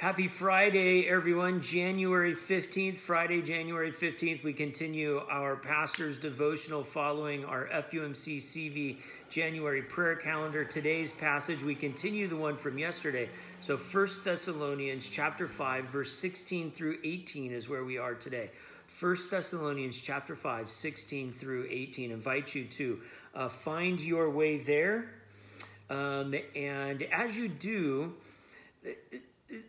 Happy Friday, everyone. January 15th, Friday, January 15th, we continue our pastor's devotional following our FUMC CV January prayer calendar. Today's passage, we continue the one from yesterday. So 1 Thessalonians chapter 5, verse 16 through 18 is where we are today. 1 Thessalonians chapter 5, 16 through 18. Invite you to find your way there. And as you do,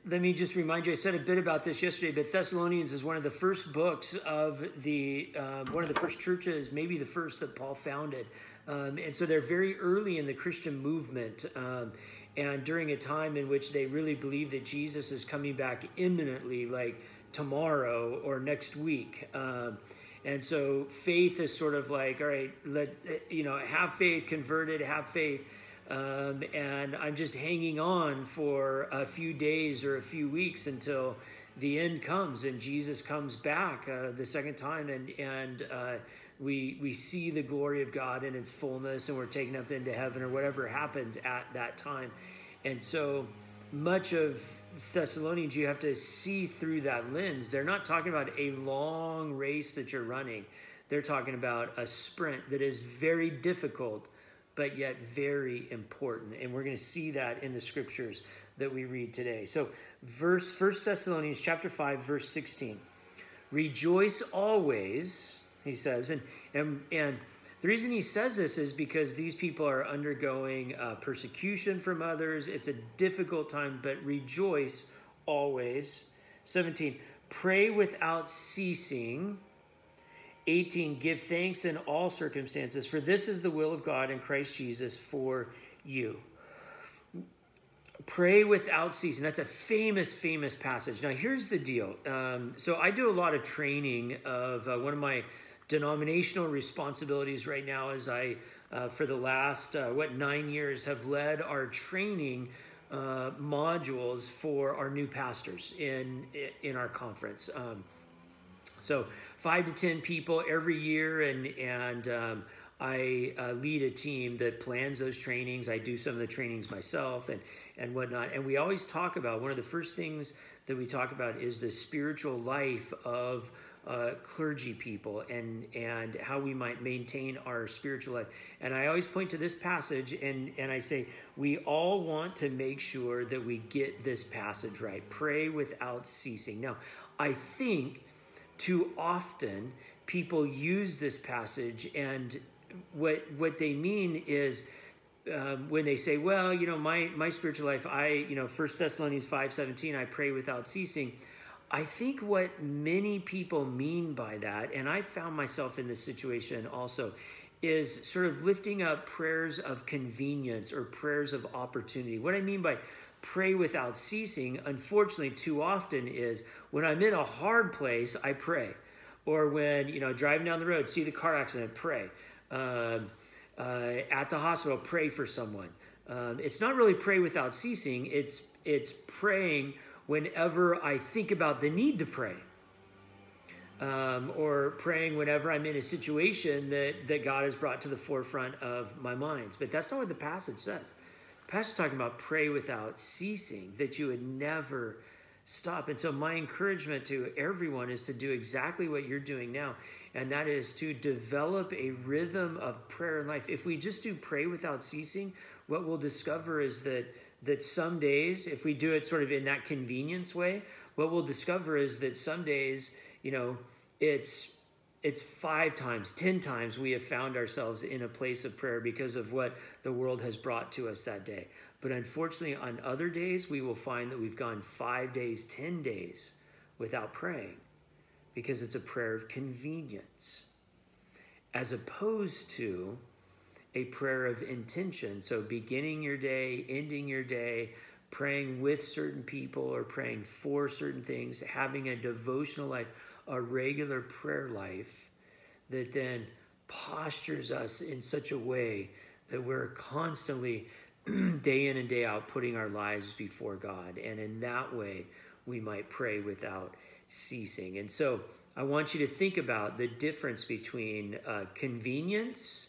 let me just remind you, I said a bit about this yesterday, but Thessalonians is one of the first books of one of the first churches, maybe the first that Paul founded. And so they're very early in the Christian movement and during a time in which they really believe that Jesus is coming back imminently, like tomorrow or next week. And so faith is sort of like, all right, have faith, converted, have faith. And I'm just hanging on for a few days or a few weeks until the end comes and Jesus comes back the second time, and we see the glory of God in its fullness, and we're taken up into heaven or whatever happens at that time. And so much of Thessalonians, you have to see through that lens. They're not talking about a long race that you're running. They're talking about a sprint that is very difficult, but yet very important. And we're going to see that in the scriptures that we read today. So 1 Thessalonians chapter 5, verse 16. Rejoice always, he says. And the reason he says this is because these people are undergoing persecution from others. It's a difficult time, but rejoice always. 17, pray without ceasing. 18, give thanks in all circumstances, for this is the will of God in Christ Jesus for you. Pray without ceasing. That's a famous, famous passage. Now, here's the deal. So I do a lot of training of one of my denominational responsibilities right now is for the last, 9 years, have led our training modules for our new pastors in our conference. So 5 to 10 people every year, and I lead a team that plans those trainings. I do some of the trainings myself and whatnot. And we always talk about, one of the first things that we talk about is the spiritual life of clergy people and how we might maintain our spiritual life. And I always point to this passage and I say, we all want to make sure that we get this passage right. Pray without ceasing. Now, I think too often people use this passage, and what they mean is when they say, well, my spiritual life, 1 Thessalonians 5:17, I pray without ceasing. I think what many people mean by that, and I found myself in this situation also, is sort of lifting up prayers of convenience or prayers of opportunity. What I mean by pray without ceasing, unfortunately, too often is when I'm in a hard place, I pray. Or when, driving down the road, see the car accident, pray. At the hospital, pray for someone. It's not really pray without ceasing. It's praying whenever I think about the need to pray. Or praying whenever I'm in a situation that God has brought to the forefront of my mind. But that's not what the passage says. The passage is talking about pray without ceasing, that you would never stop. And so my encouragement to everyone is to do exactly what you're doing now, and that is to develop a rhythm of prayer in life. If we just do pray without ceasing, what we'll discover is that some days, if we do it sort of in that convenience way, what we'll discover is that some days, it's 5 times, 10 times we have found ourselves in a place of prayer because of what the world has brought to us that day. But unfortunately, on other days, we will find that we've gone 5 days, 10 days without praying because it's a prayer of convenience, as opposed to a prayer of intention. So beginning your day, ending your day, praying with certain people or praying for certain things, having a devotional life, a regular prayer life that then postures us in such a way that we're constantly day in and day out putting our lives before God. And in that way, we might pray without ceasing. And so I want you to think about the difference between convenience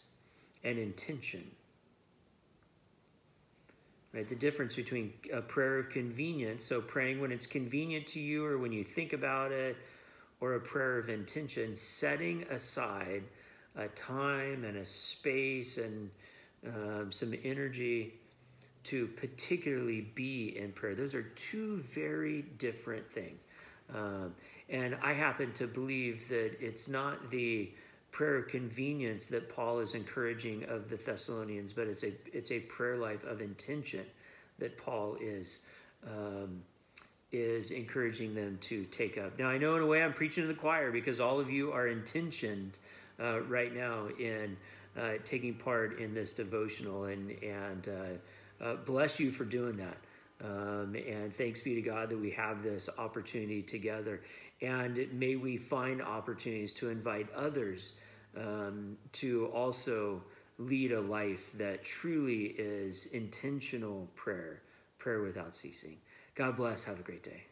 and intention. right? The difference between a prayer of convenience, so praying when it's convenient to you or when you think about it, or a prayer of intention, setting aside a time and a space and some energy to particularly be in prayer. Those are two very different things. And I happen to believe that it's not the prayer of convenience that Paul is encouraging of the Thessalonians, but it's a prayer life of intention that Paul is encouraging them to take up. Now, I know in a way I'm preaching to the choir because all of you are intentioned right now in taking part in this devotional, and bless you for doing that. And thanks be to God that we have this opportunity together. And may we find opportunities to invite others to also lead a life that truly is intentional prayer without ceasing. God bless. Have a great day.